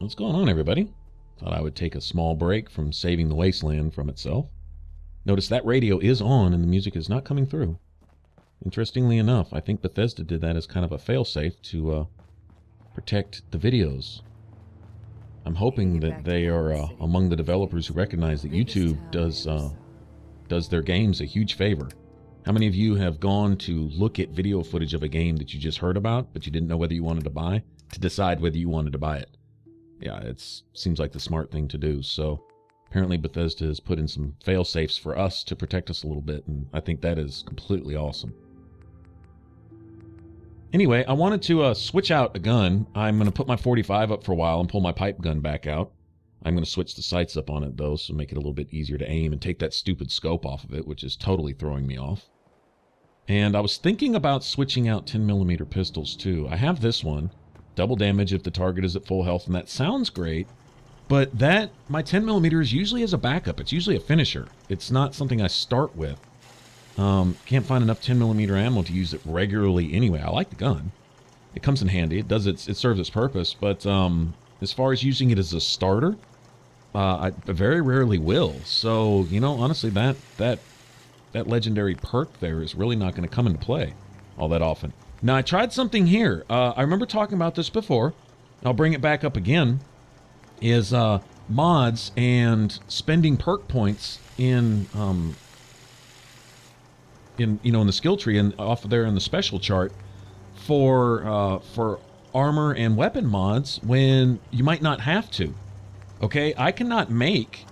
What's going on, everybody? Thought I would take a small break from saving the wasteland from itself. Notice that radio is on and the music is not coming through. Interestingly enough, I think Bethesda did that as kind of a failsafe to protect the videos. I'm hoping that they are among the developers who recognize that YouTube does their games a huge favor. How many of you have gone to look at video footage of a game that you just heard about, but you didn't know whether you wanted to buy, to decide whether you wanted to buy it? Yeah, it seems like the smart thing to do. So apparently Bethesda has put in some fail-safes for us to protect us a little bit, and I think that is completely awesome. Anyway, I wanted to switch out a gun. I'm going to put my 45 up for a while and pull my pipe gun back out. I'm going to switch the sights up on it, though, so make it a little bit easier to aim and take that stupid scope off of it, which is totally throwing me off. And I was thinking about switching out 10mm pistols, too. I have this one, double damage if the target is at full health, and that sounds great, but my 10mm is usually as a backup. It's usually a finisher. It's not something I start with. Can't find enough 10mm ammo to use it regularly anyway. I like the gun. It comes in handy. It serves its purpose, but as far as using it as a starter, I very rarely will. So, you know, honestly, that legendary perk there is really not going to come into play all that often. Now, I tried something here. I remember talking about this before. I'll bring it back up again. Is mods and spending perk points in the skill tree and off of there in the special chart for armor and weapon mods when you might not have to. Okay, I cannot make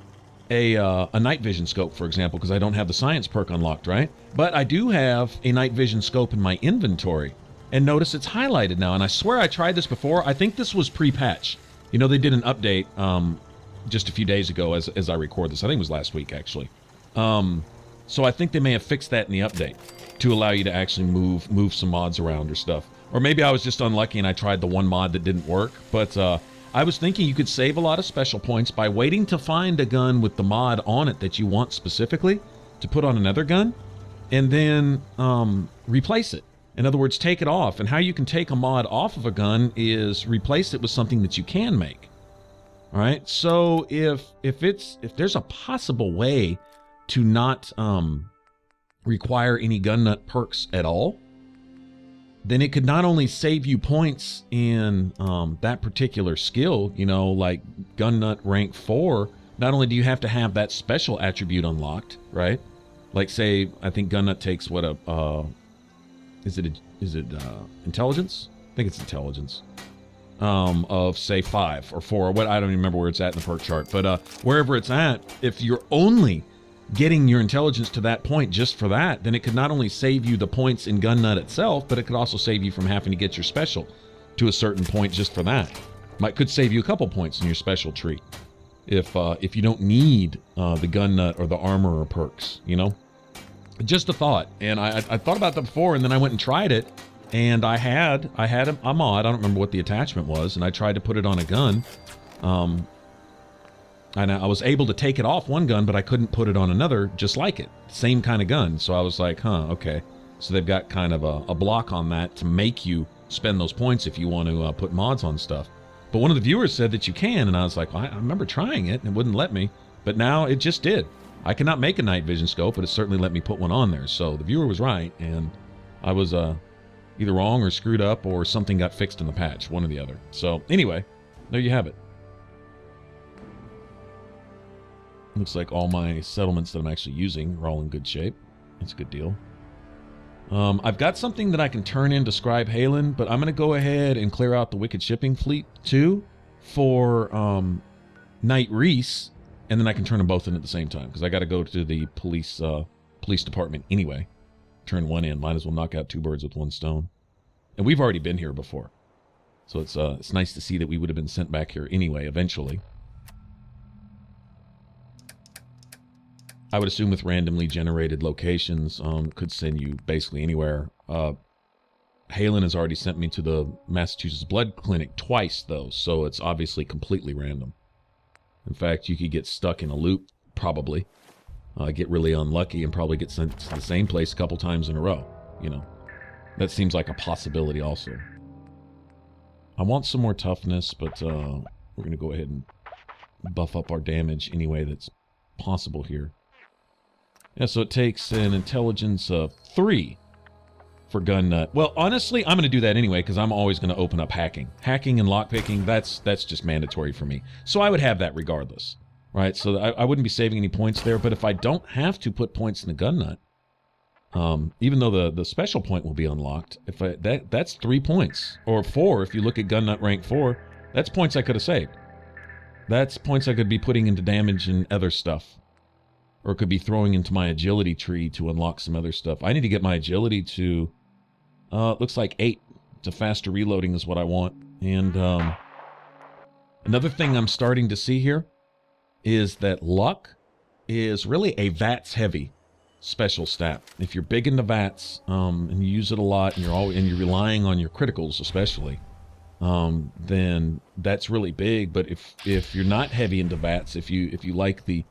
a night vision scope, for example, because I don't have the science perk unlocked, right? But I do have a night vision scope in my inventory, and notice it's highlighted now. And I swear I tried this before. I think this was pre-patch. You know, they did an update just a few days ago as I record this. I think it was last week, actually. So I think they may have fixed that in the update to allow you to actually move some mods around or stuff. Or maybe I was just unlucky and I tried the one mod that didn't work. But I was thinking you could save a lot of special points by waiting to find a gun with the mod on it that you want specifically to put on another gun, and then replace it. In other words, take it off. And how you can take a mod off of a gun is replace it with something that you can make. All right. So if there's a possible way to not require any gun nut perks at all, then it could not only save you points in that particular skill, you know, like gun nut rank 4. Not only do you have to have that special attribute unlocked, right? Like, say, I think gun nut takes what is it intelligence? I think it's intelligence. Of say 5 or 4 or what, I don't even remember where it's at in the perk chart, but wherever it's at, if you're only getting your intelligence to that point just for that, then it could not only save you the points in gun nut itself, but it could also save you from having to get your special to a certain point just for that. Could save you a couple points in your special tree if you don't need the gun nut or the armor or perks, you know. Just a thought. And I thought about that before, and then I went and tried it, and I had a mod. I don't remember what the attachment was, and I tried to put it on a gun. And I was able to take it off one gun, but I couldn't put it on another just like it. Same kind of gun. So I was like, huh, okay. So they've got kind of a block on that to make you spend those points if you want to put mods on stuff. But one of the viewers said that you can, and I was like, well, I remember trying it, and it wouldn't let me. But now it just did. I cannot make a night vision scope, but it certainly let me put one on there. So the viewer was right, and I was either wrong or screwed up, or something got fixed in the patch, one or the other. So anyway, there you have it. Looks like all my settlements that I'm actually using are all in good shape. That's a good deal. I've got something that I can turn in to Scribe Halen, but I'm going to go ahead and clear out the Wicked Shipping Fleet too for Knight Reese, and then I can turn them both in at the same time, because I got to go to the police department anyway. Turn one in. Might as well knock out 2 birds with 1 stone. And we've already been here before. So it's nice to see that we would have been sent back here anyway, eventually. I would assume with randomly generated locations, could send you basically anywhere. Halen has already sent me to the Massachusetts Blood Clinic twice, though, so it's obviously completely random. In fact, you could get stuck in a loop, probably. Get really unlucky and probably get sent to the same place a couple times in a row, you know. That seems like a possibility also. I want some more toughness, but we're going to go ahead and buff up our damage any way that's possible here. Yeah, so it takes an intelligence of 3 for gun nut. Well, honestly, I'm going to do that anyway because I'm always going to open up hacking. Hacking and lockpicking, that's just mandatory for me. So I would have that regardless, right? So I wouldn't be saving any points there, but if I don't have to put points in the gun nut, even though the special point will be unlocked, if that's 3 points, or 4 if you look at gun nut rank 4, that's points I could have saved. That's points I could be putting into damage and other stuff. Or could be throwing into my agility tree to unlock some other stuff. I need to get my agility to, it looks like 8. To faster reloading is what I want. And another thing I'm starting to see here is that luck is really a VATS heavy special stat. If you're big into VATS and you use it a lot, and you're relying on your criticals especially, then that's really big. But if you're not heavy into VATS, if you like the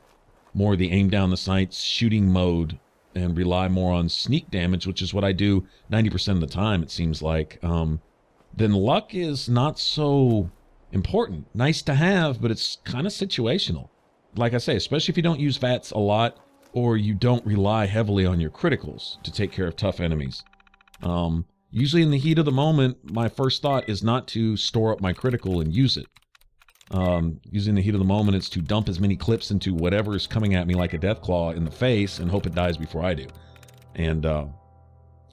more the aim down the sights shooting mode and rely more on sneak damage, which is what I do 90% of the time, it seems like, then luck is not so important. Nice to have, but it's kind of situational. Like I say, especially if you don't use VATS a lot or you don't rely heavily on your criticals to take care of tough enemies. Usually in the heat of the moment, my first thought is not to store up my critical and use it. Using the heat of the moment, it's to dump as many clips into whatever is coming at me like a death claw in the face and hope it dies before I do. And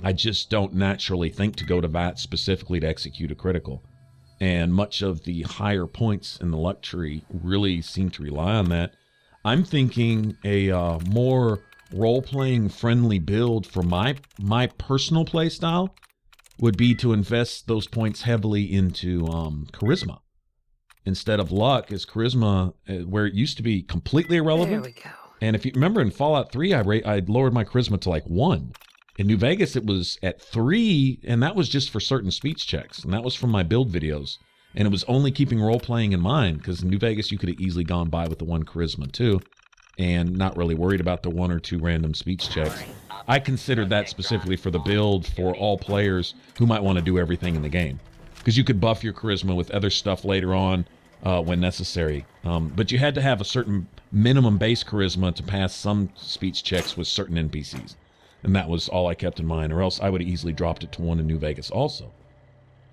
I just don't naturally think to go to VATS specifically to execute a critical. And much of the higher points in the luck tree really seem to rely on that. I'm thinking a more role-playing friendly build for my personal play style would be to invest those points heavily into charisma. Instead of luck, is charisma, where it used to be completely irrelevant. There we go. And if you remember in Fallout 3, I lowered my charisma to like 1. In New Vegas, it was at 3, and that was just for certain speech checks. And that was from my build videos. And it was only keeping role-playing in mind, because in New Vegas, you could have easily gone by with the 1 charisma too, and not really worried about the 1 or 2 random speech checks. I considered that specifically for the build for all players who might want to do everything in the game. Because you could buff your charisma with other stuff later on when necessary. But you had to have a certain minimum base charisma to pass some speech checks with certain NPCs. And that was all I kept in mind, or else I would have easily dropped it to 1 in New Vegas also.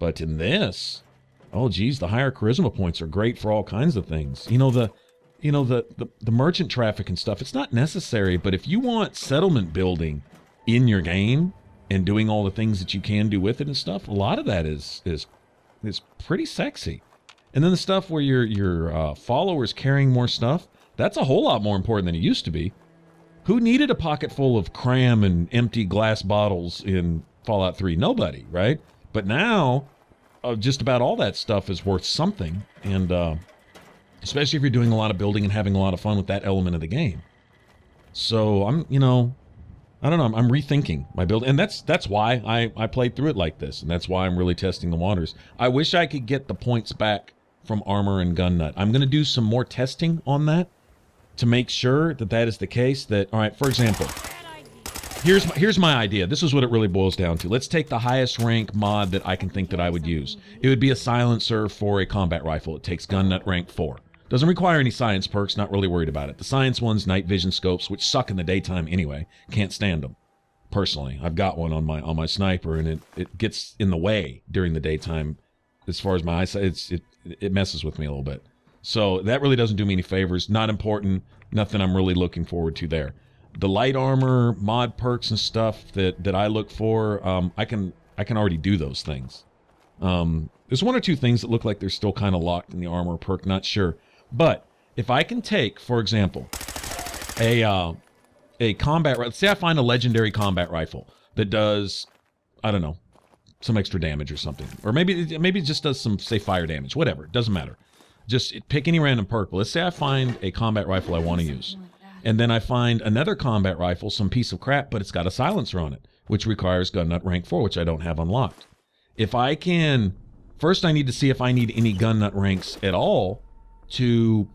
But in this, oh geez, the higher charisma points are great for all kinds of things. The merchant traffic and stuff, it's not necessary, but if you want settlement building in your game and doing all the things that you can do with it and stuff, a lot of that is pretty sexy. And then the stuff where your followers carrying more stuff, that's a whole lot more important than it used to be. Who needed a pocket full of cram and empty glass bottles in Fallout 3? Nobody, right? But now, just about all that stuff is worth something, and especially if you're doing a lot of building and having a lot of fun with that element of the game. So I don't know, I'm rethinking my build, and that's why I played through it like this, and that's why I'm really testing the waters. I wish I could get the points back from armor and gun nut. I'm going to do some more testing on that to make sure that is the case. That, all right, for example, here's my idea. This is what it really boils down to. Let's take the highest rank mod that I can think that I would use. It would be a silencer for a combat rifle. It takes gun nut rank 4. Doesn't require any science perks, not really worried about it. The science ones, night vision scopes, which suck in the daytime anyway. Can't stand them. Personally, I've got one on my sniper, and it gets in the way during the daytime. As far as my eyesight, it messes with me a little bit. So that really doesn't do me any favors. Not important. Nothing I'm really looking forward to there. The light armor, mod perks and stuff that I look for, I can already do those things. There's 1 or 2 things that look like they're still kind of locked in the armor perk, not sure. But if I can take, for example, a combat, let's say I find a legendary combat rifle that does, I don't know, some extra damage or something, or maybe it just does some, say, fire damage, whatever, it doesn't matter. Just pick any random perk. Let's say I find a combat rifle I want to use, and then I find another combat rifle, some piece of crap, but it's got a silencer on it, which requires gun nut rank 4, which I don't have unlocked. If I can, first I need to see if I need any gun nut ranks at all to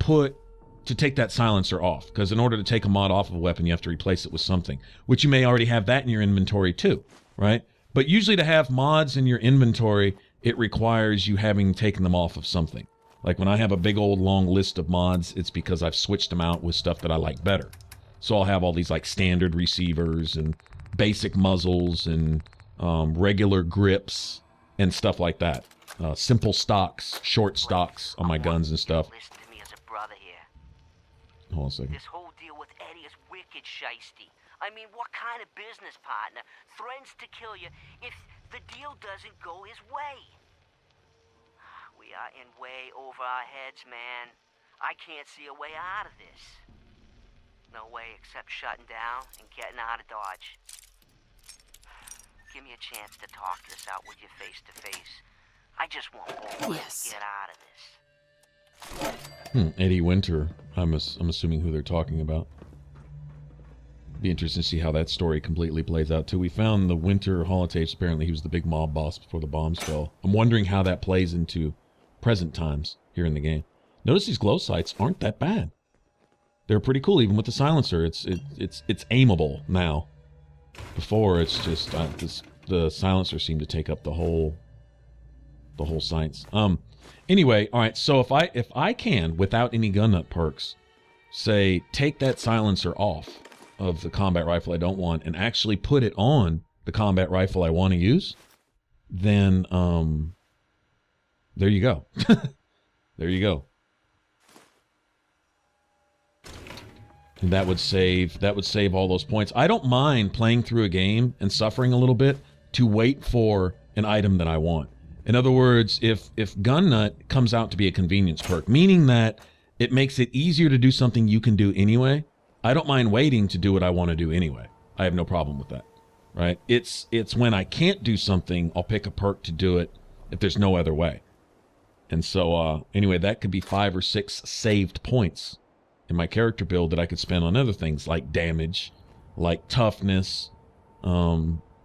take that silencer off, because in order to take a mod off of a weapon, you have to replace it with something, which you may already have that in your inventory too, right? But usually to have mods in your inventory, it requires you having taken them off of something. Like when I have a big old long list of mods, it's because I've switched them out with stuff that I like better. So I'll have all these like standard receivers and basic muzzles and regular grips and stuff like that. Simple stocks, short stocks on my guns and stuff. Listen to me as a brother here. Hold on a second. This whole deal with Eddie is wicked shiesty. I mean, what kind of business partner threatens to kill you if the deal doesn't go his way? We are in way over our heads, man. I can't see a way out of this. No way except shutting down and getting out of Dodge. Give me a chance to talk this out with you face to face. I just want both to get out of this. Eddie Winter. I'm assuming who they're talking about. Be interesting to see how that story completely plays out too. We found the Winter holotapes. Apparently he was the big mob boss before the bombs fell. I'm wondering how that plays into present times here in the game. Notice these glow sights aren't that bad. They're pretty cool, even with the silencer. It's aimable now. Before it's just the silencer seemed to take up the whole sights. Anyway, all right. So if I can, without any gun nut perks, say take that silencer off of the combat rifle I don't want and actually put it on the combat rifle I want to use, then there you go. There you go. And that would save all those points. I don't mind playing through a game and suffering a little bit to wait for an item that I want. In other words, if gun nut comes out to be a convenience perk, meaning that it makes it easier to do something you can do anyway, I don't mind waiting to do what I want to do anyway. I have no problem with that, right? It's when I can't do something, I'll pick a perk to do it if there's no other way. And so anyway, that could be 5 or 6 saved points in my character build that I could spend on other things like damage, like toughness,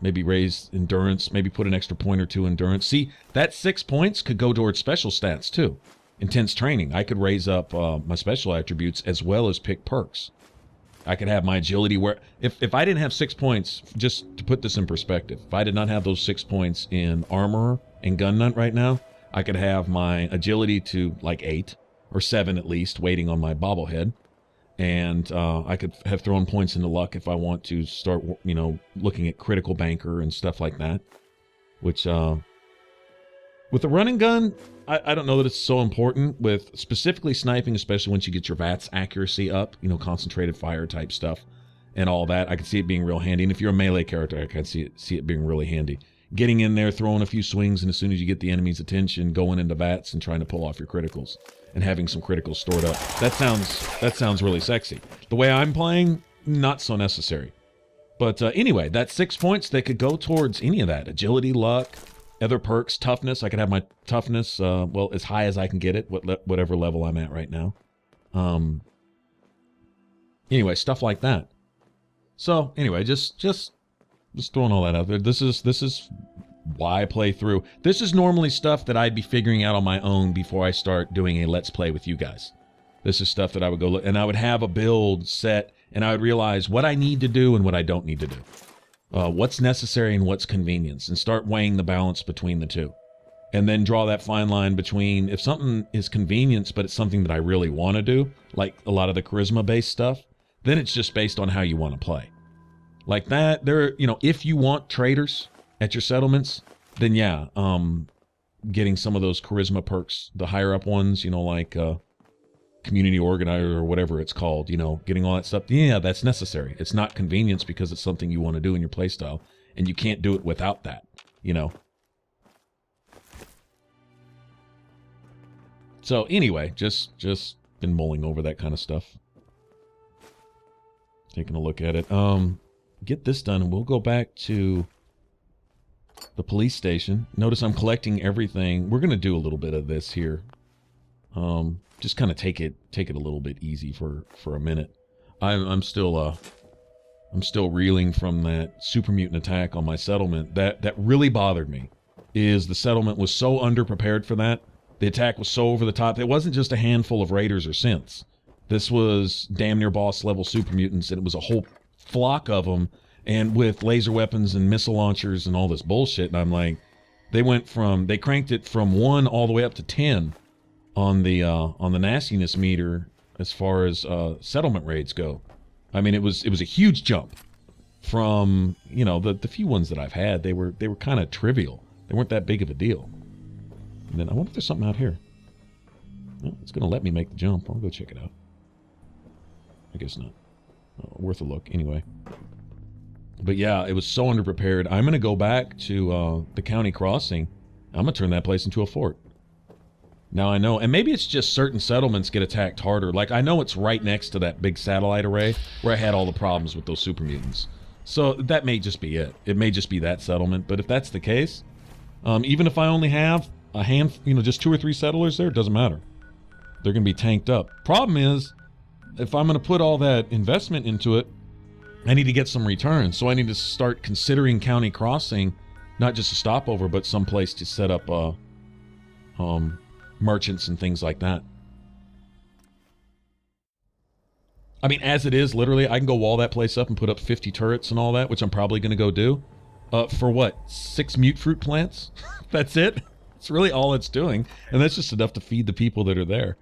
maybe raise endurance, maybe put an extra point or 2 endurance. See, that 6 points could go towards special stats too. Intense training. I could raise up my special attributes as well as pick perks. I could have my agility where if I didn't have 6 points, just to put this in perspective, if I did not have those 6 points in armor and gun nut right now, I could have my agility to like 8 or 7 at least, waiting on my bobblehead. And I could have thrown points into luck if I want to start, looking at critical banker and stuff like that. Which, with the running gun, I don't know that it's so important. With specifically sniping, especially once you get your VATS accuracy up, concentrated fire type stuff and all that, I could see it being real handy. And if you're a melee character, I could see it being really handy. Getting in there, throwing a few swings, and as soon as you get the enemy's attention, going into VATS and trying to pull off your criticals. And having some criticals stored up. That sounds really sexy. The way I'm playing, not so necessary. But anyway, that 6 points, they could go towards any of that. Agility, luck, other perks, toughness. I could have my toughness, as high as I can get it, whatever level I'm at right now. Anyway, stuff like that. So anyway, just throwing all that out there. This is why I play through. This is normally stuff that I'd be figuring out on my own before I start doing a Let's Play with you guys. This is stuff that I would go look, and I would have a build set, and I would realize what I need to do and what I don't need to do. What's necessary and what's convenience, and start weighing the balance between the two. And then draw that fine line between, if something is convenience, but it's something that I really want to do, like a lot of the charisma-based stuff, then it's just based on how you want to play. Like that, if you want traders at your settlements, then yeah, getting some of those charisma perks, the higher up ones, like community organizer or whatever it's called, getting all that stuff, yeah, that's necessary. It's not convenience because it's something you want to do in your playstyle, and you can't do it without that, So anyway, just been mulling over that kind of stuff. Taking a look at it. Get this done, and we'll go back to the police station. Notice I'm collecting everything. We're going to do a little bit of this here. Just kind of take it a little bit easy for a minute. I'm still reeling from that super mutant attack on my settlement. That really bothered me. Is the settlement was so underprepared for that. The attack was so over the top. It wasn't just a handful of raiders or synths. This was damn near boss level super mutants, and it was a whole flock of them, and with laser weapons and missile launchers and all this bullshit. And I'm like, they cranked it from 1 all the way up to 10 on the nastiness meter as far as settlement raids go. I mean, it was a huge jump from, you know, the few ones that I've had. They were kind of trivial. They weren't that big of a deal. And then I wonder if there's something out here. Well, it's gonna let me make the jump. I'll go check it out. I guess not. Worth a look anyway. But yeah, it was so underprepared. I'm gonna go back to the county crossing. I'm gonna turn that place into a fort. Now I know, and maybe it's just certain settlements get attacked harder. Like, I know it's right next to that big satellite array where I had all the problems with those super mutants. So that may just be it. It may just be that settlement. But if that's the case, even if I only have a just 2 or 3 settlers there, it doesn't matter. They're going to be tanked up. Problem is, if I'm going to put all that investment into it, I need to get some return. So I need to start considering county crossing, not just a stopover, but some place to set up merchants and things like that. I mean, as it is, literally, I can go wall that place up and put up 50 turrets and all that, which I'm probably going to go do. For what? 6 mute fruit plants? That's it? It's really all it's doing. And that's just enough to feed the people that are there.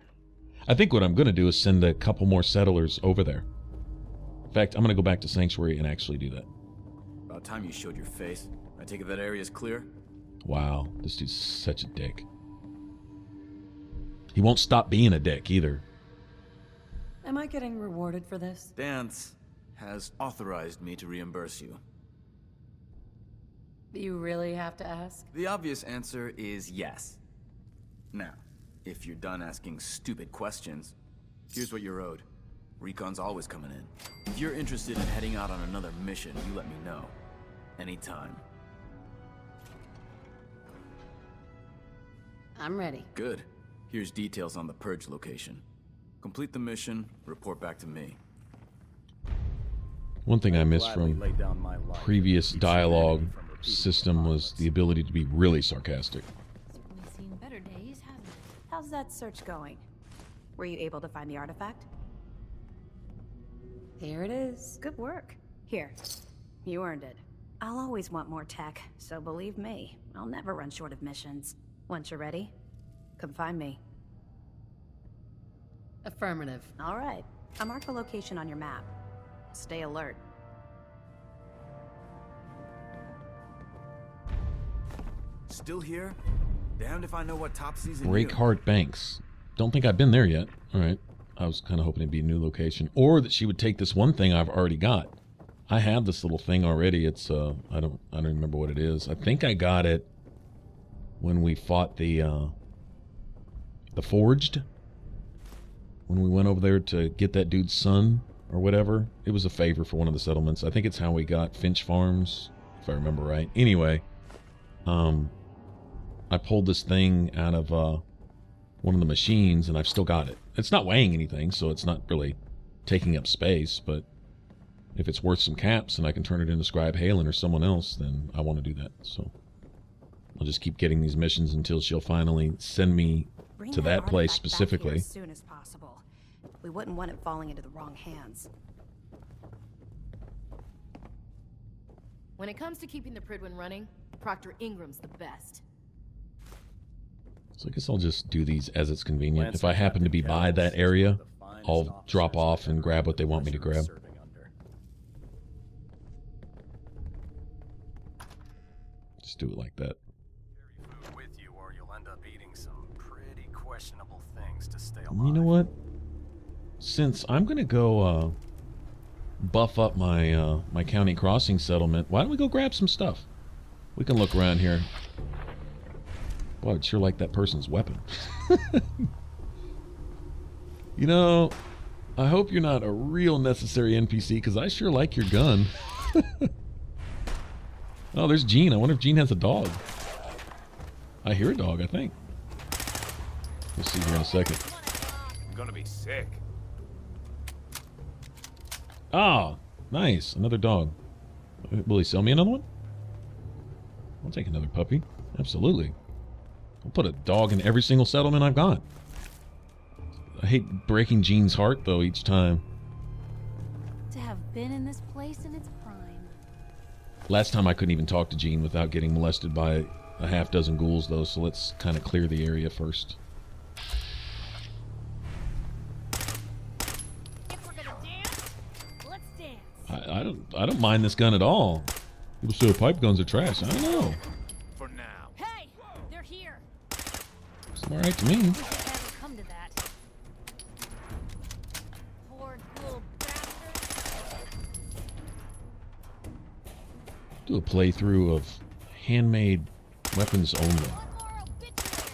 I think what I'm going to do is send a couple more settlers over there. In fact, I'm going to go back to Sanctuary and actually do that. About time you showed your face. I take it that area's clear? Wow, this dude's such a dick. He won't stop being a dick either. Am I getting rewarded for this? Dance has authorized me to reimburse you. You really have to ask? The obvious answer is yes. Now, if you're done asking stupid questions, here's what you're owed. Recon's always coming in. If you're interested in heading out on another mission, you let me know. Anytime. I'm ready. Good. Here's details on the Purge location. Complete the mission, report back to me. One thing I missed from previous dialogue system was the ability to be really sarcastic. Certainly seen better days, haven't it? How's that search going? Were you able to find the artifact? Here it is. Good work. Here. You earned it. I'll always want more tech, so believe me, I'll never run short of missions. Once you're ready, come find me. Affirmative. All right. I'll mark the location on your map. Stay alert. Still here? Damned if I know what top season. Breakheart Banks. Don't think I've been there yet. All right. I was kind of hoping it'd be a new location, or that she would take this one thing I've already got. I have this little thing already. It's I don't remember what it is. I think I got it when we fought the Forged. When we went over there to get that dude's son or whatever. It was a favor for one of the settlements. I think it's how we got Finch Farms, if I remember right. Anyway, I pulled this thing out of one of the machines, and I've still got it. It's not weighing anything, so it's not really taking up space, but if it's worth some caps and I can turn it into Scribe Halen or someone else, then I want to do that. So I'll just keep getting these missions until she'll finally send me to that place specifically. As soon as possible. We wouldn't want it falling into the wrong hands. When it comes to keeping the Pridwin running, Proctor Ingram's the best. So I guess I'll just do these as it's convenient. If I happen to be by that area, I'll drop off and grab what they want me to grab. Just do it like that. With you, or you'll end up eating some pretty questionable things to stay You know what? Since I'm gonna go buff up my my county crossing settlement, why don't we go grab some stuff? We can look around here. Boy, I'd sure like that person's weapon. You know, I hope you're not a real necessary NPC, because I sure like your gun. Oh, there's Jean. I wonder if Jean has a dog. I hear a dog, I think. We'll see here in a second. I'm gonna be sick. Ah, nice. Another dog. Will he sell me another one? I'll take another puppy. Absolutely. I'll put a dog in every single settlement I've got. I hate breaking Jean's heart, though, each time. To have been in this place in its prime. Last time I couldn't even talk to Jean without getting molested by a half dozen ghouls, though, so let's kind of clear the area first. I don't mind this gun at all. People say pipe guns are trash. I don't know. For now. Hey, they're here. It's all right to me. Ever come to that? Poor little bastard. Do a playthrough of handmade weapons only. One more obituary.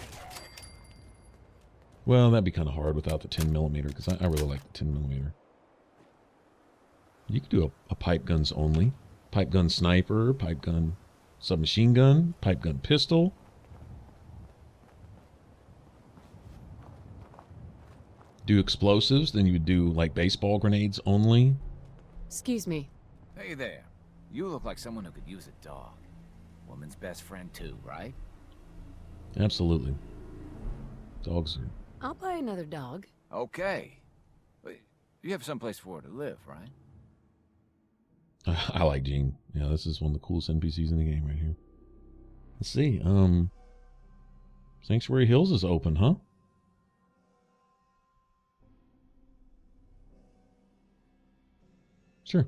Well, that'd be kind of hard without the 10mm because I really like the 10mm. You could do a pipe guns only. Pipe gun sniper, pipe gun submachine gun, pipe gun pistol. Do explosives, then you would do like baseball grenades only. Excuse me. Hey there. You look like someone who could use a dog. Woman's best friend too, right? Absolutely. Dogs are... I'll buy another dog. Okay. But you have someplace for her to live, right? I like Gene. Yeah, this is one of the coolest NPCs in the game right here. Let's see. Sanctuary Hills is open, huh? Sure.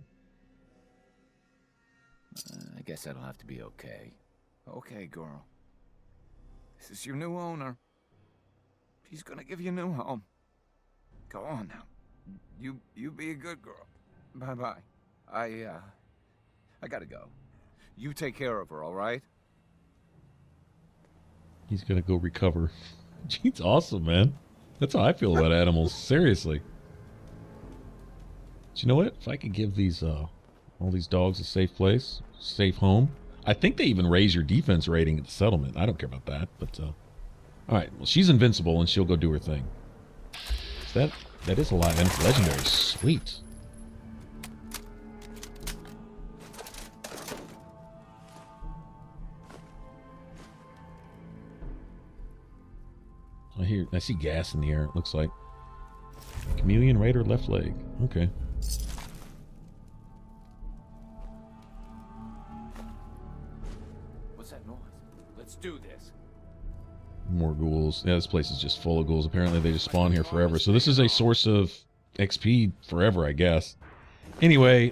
I guess that'll have to be okay. Okay, girl. This is your new owner. She's gonna give you a new home. Go on now. You be a good girl. Bye-bye. I gotta go. You take care of her, all right? He's gonna go recover. Gene's awesome, man. That's how I feel about animals. Seriously. But you know what? If I could give these all these dogs a safe place, safe home. I think they even raise your defense rating at the settlement. I don't care about that, but all right. Well, she's invincible and she'll go do her thing. So that is a lot. And legendary, sweet. I see gas in the air, it looks like. Chameleon Raider left leg. Okay. What's that noise? Let's do this. More ghouls. Yeah, this place is just full of ghouls. Apparently they just spawn here forever. So this is a source of XP forever, I guess. Anyway,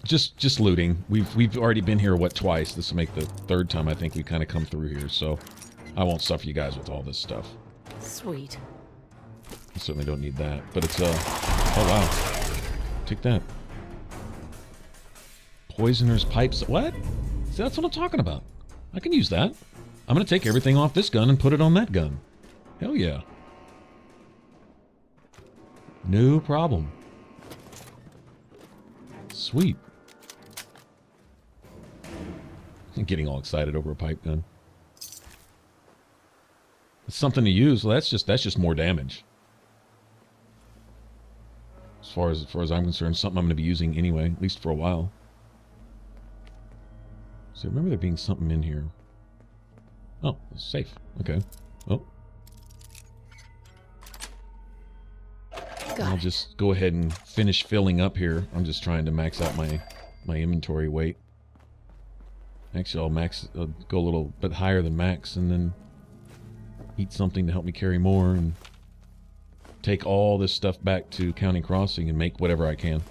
just looting. We've already been here, what, twice? This will make the third time I think we kind of come through here, so I won't suffer you guys with all this stuff. Sweet. I certainly don't need that, but it's oh wow. Take that. Poisoner's pipes. What? See, that's what I'm talking about. I can use that. I'm gonna take everything off this gun and put it on that gun. Hell yeah. No problem. Sweet. I'm getting all excited over a pipe gun. It's something to use. Well, that's just more damage. As far as I'm concerned, something I'm going to be using anyway, at least for a while. So remember there being something in here. Oh, it's safe. Okay. Oh. I'll just go ahead and finish filling up here. I'm just trying to max out my inventory weight. Actually, I'll go a little bit higher than max and then eat something to help me carry more and take all this stuff back to County Crossing and make whatever I can.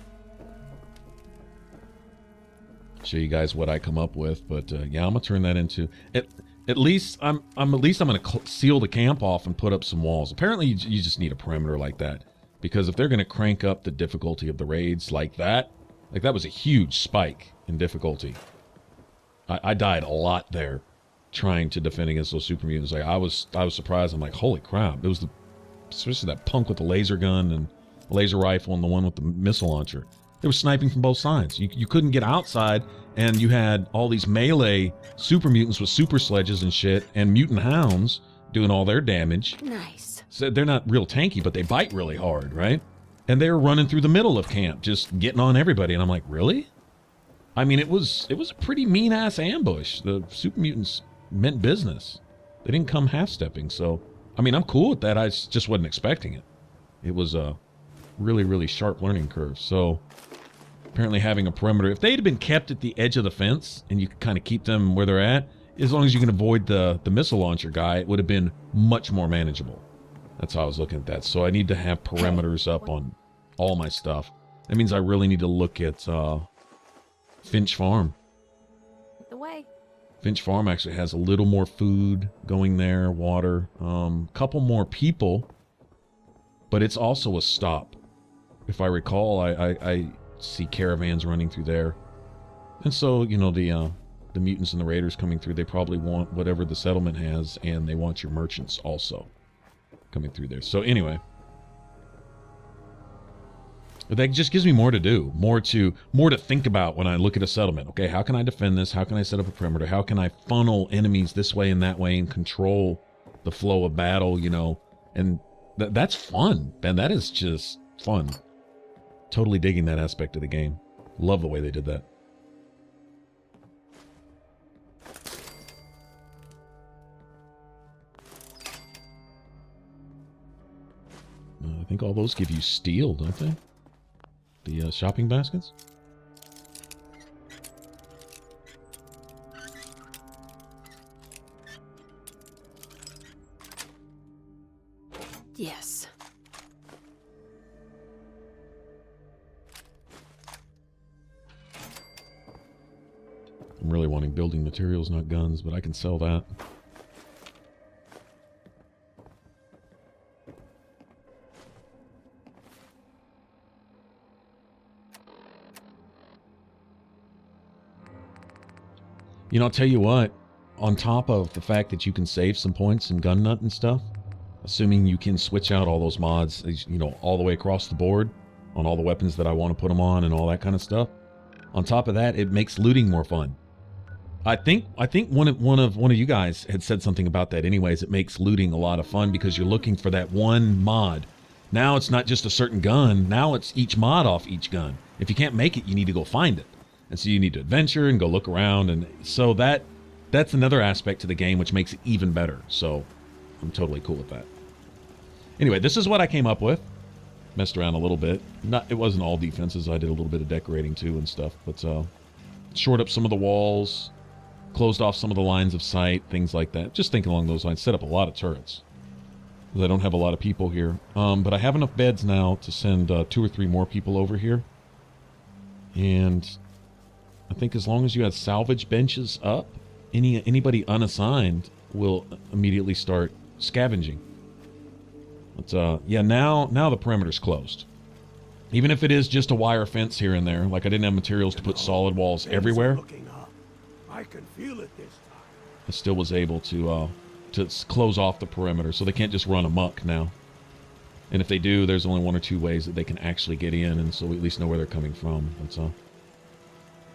Show you guys what I come up with, but yeah, I'm gonna turn that into at least I'm gonna seal the camp off and put up some walls. Apparently, you just need a perimeter like that, because if they're gonna crank up the difficulty of the raids like that was a huge spike in difficulty. I died a lot there trying to defend against those super mutants. Like I was surprised. I'm like, holy crap! It was especially that punk with the laser gun and laser rifle and the one with the missile launcher. They were sniping from both sides. You couldn't get outside, and you had all these melee super mutants with super sledges and shit, and mutant hounds doing all their damage. Nice. So they're not real tanky, but they bite really hard, right? And they were running through the middle of camp, just getting on everybody. And I'm like, really? I mean, it was a pretty mean ass ambush. The super mutants meant business. They didn't come half stepping. So, I mean, I'm cool with that. I just wasn't expecting it. It was a really, really sharp learning curve. So apparently having a perimeter, if they'd have been kept at the edge of the fence and you could kind of keep them where they're at, as long as you can avoid the missile launcher guy, it would have been much more manageable. That's how I was looking at that. So I need to have perimeters up on all my stuff. That means I really need to look at Finch Farm. The way. Finch Farm actually has a little more food going there, water, couple more people, but it's also a stop. If I recall, I see caravans running through there. And so, you know, the mutants and the raiders coming through, they probably want whatever the settlement has, and they want your merchants also coming through there. So anyway, that just gives me more to do, more to think about when I look at a settlement. Okay, how can I defend this? How can I set up a perimeter? How can I funnel enemies this way and that way and control the flow of battle, you know? And that's fun, man. That is just fun. Totally digging that aspect of the game. Love the way they did that. I think all those give you steel, don't they? The shopping baskets? Yes. I'm really wanting building materials, not guns, but I can sell that. You know, I'll tell you what, on top of the fact that you can save some points in gun nut and stuff, assuming you can switch out all those mods, you know, all the way across the board on all the weapons that I want to put them on and all that kind of stuff. On top of that, it makes looting more fun. I think one of you guys had said something about that anyways. It makes looting a lot of fun because you're looking for that one mod. Now it's not just a certain gun, now it's each mod off each gun. If you can't make it, you need to go find it. And so you need to adventure and go look around, and so that's another aspect to the game which makes it even better. So I'm totally cool with that. Anyway, this is what I came up with. Messed around a little bit. It wasn't all defenses. I did a little bit of decorating too and stuff, but shored up some of the walls, closed off some of the lines of sight, things like that. Just thinking along those lines. Set up a lot of turrets, because I don't have a lot of people here. But I have enough beds now to send 2 or 3 more people over here. And I think as long as you have salvage benches up, anybody unassigned will immediately start scavenging. But yeah, now the perimeter's closed. Even if it is just a wire fence here and there, like I didn't have materials to put solid walls everywhere, I can feel it this time. I still was able to close off the perimeter, so they can't just run amok now. And if they do, there's only 1 or 2 ways that they can actually get in, and so we at least know where they're coming from. That's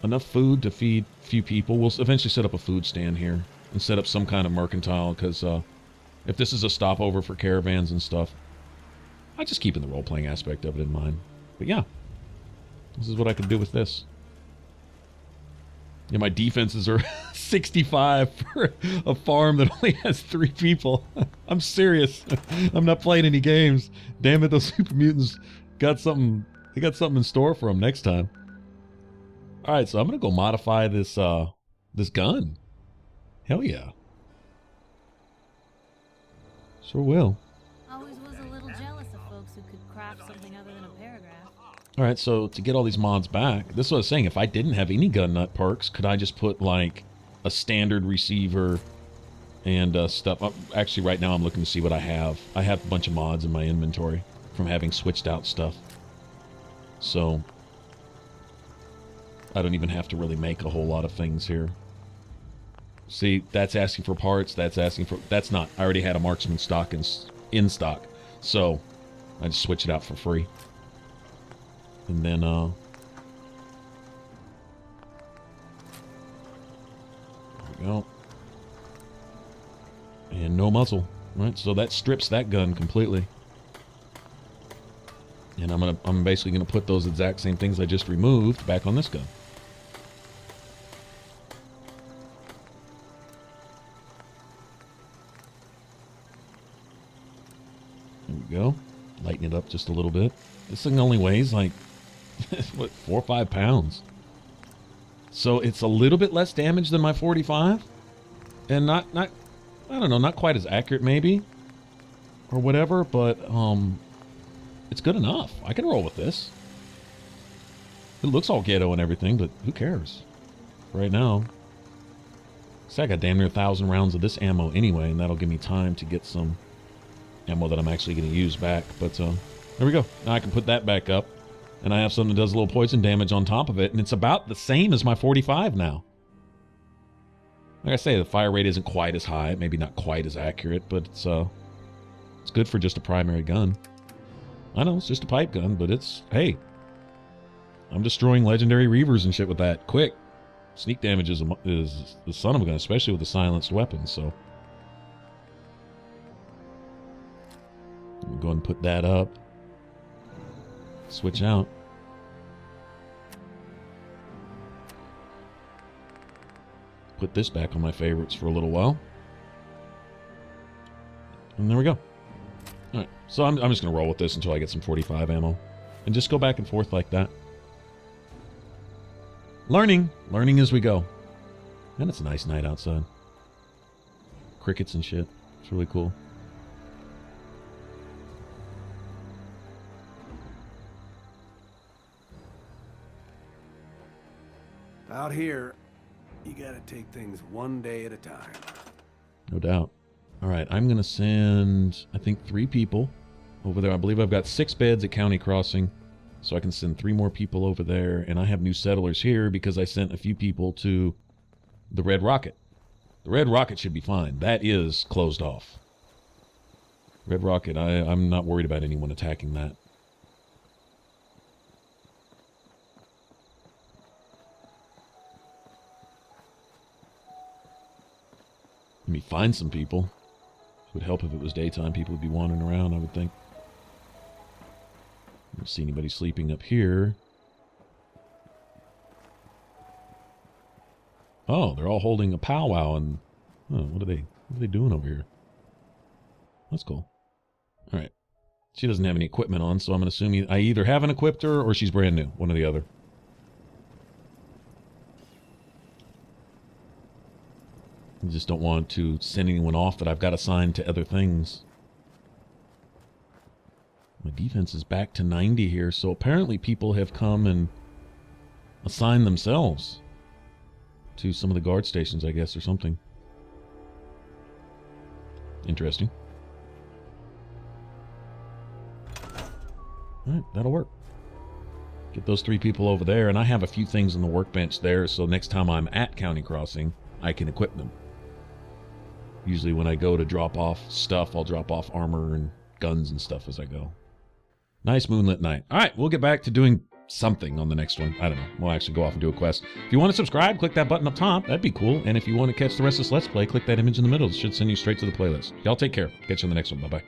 enough food to feed a few people. We'll eventually set up a food stand here and set up some kind of mercantile, because if this is a stopover for caravans and stuff, I'm just keeping the role-playing aspect of it in mind. But yeah, this is what I could do with this. Yeah, my defenses are 65 for a farm that only has 3 people. I'm serious. I'm not playing any games. Damn it, those super mutants got something. They got something in store for them next time. All right, so I'm gonna go modify this this gun. Hell yeah. Sure will. Always was a little jealous of folks who could craft something other than a paragraph. All right, so to get all these mods back, this is what I was saying. If I didn't have any gun nut perks, could I just put like a standard receiver and stuff? Actually, right now I'm looking to see what I have. I have a bunch of mods in my inventory from having switched out stuff. So I don't even have to really make a whole lot of things here. See, that's asking for parts. That's asking for... That's not. I already had a marksman stock in stock. So I just switch it out for free. And then, there we go. And no muzzle, right? So that strips that gun completely. And I'm basically gonna put those exact same things I just removed back on this gun. There we go. Lighten it up just a little bit. This thing only weighs like, what, 4 or 5 pounds. So it's a little bit less damage than my 45. And not I don't know, not quite as accurate maybe. Or whatever, but it's good enough. I can roll with this. It looks all ghetto and everything, but who cares? Right now. So I got damn near 1,000 rounds of this ammo anyway, and that'll give me time to get some ammo that I'm actually going to use back. But there we go. Now I can put that back up, and I have something that does a little poison damage on top of it, and it's about the same as my 45 now. Like I say, the fire rate isn't quite as high, maybe not quite as accurate, but it's good for just a primary gun. I know, it's just a pipe gun, but it's, hey, I'm destroying legendary reavers and shit with that quick. Sneak damage is the son of a gun, especially with the silenced weapons, so. Go ahead and put that up. Switch out. Put this back on my favorites for a little while. And there we go. Alright, so I'm just going to roll with this until I get some 45 ammo. And just go back and forth like that. Learning as we go. And it's a nice night outside. Crickets and shit. It's really cool. Out here, you gotta take things one day at a time. No doubt. All right, I'm going to send, I think, 3 people over there. I believe I've got 6 beds at County Crossing. So I can send 3 more people over there, and I have new settlers here because I sent a few people to the Red Rocket. The Red Rocket should be fine. That is closed off. Red Rocket, I'm not worried about anyone attacking that. Let me find some people. It would help if it was daytime. People would be wandering around, I would think. I don't see anybody sleeping up here. Oh, they're all holding a powwow, and what are they doing over here? That's cool. All right. She doesn't have any equipment on, so I'm going to assume I either haven't equipped her or she's brand new. One or the other. I just don't want to send anyone off that I've got assigned to other things. My defense is back to 90 here, so apparently people have come and assigned themselves to some of the guard stations, I guess, or something. Interesting. Alright, that'll work. Get those 3 people over there, and I have a few things on the workbench there, so next time I'm at County Crossing, I can equip them. Usually when I go to drop off stuff, I'll drop off armor and guns and stuff as I go. Nice moonlit night. All right, we'll get back to doing something on the next one. I don't know. We'll actually go off and do a quest. If you want to subscribe, click that button up top. That'd be cool. And if you want to catch the rest of this Let's Play, click that image in the middle. It should send you straight to the playlist. Y'all take care. Catch you on the next one. Bye-bye.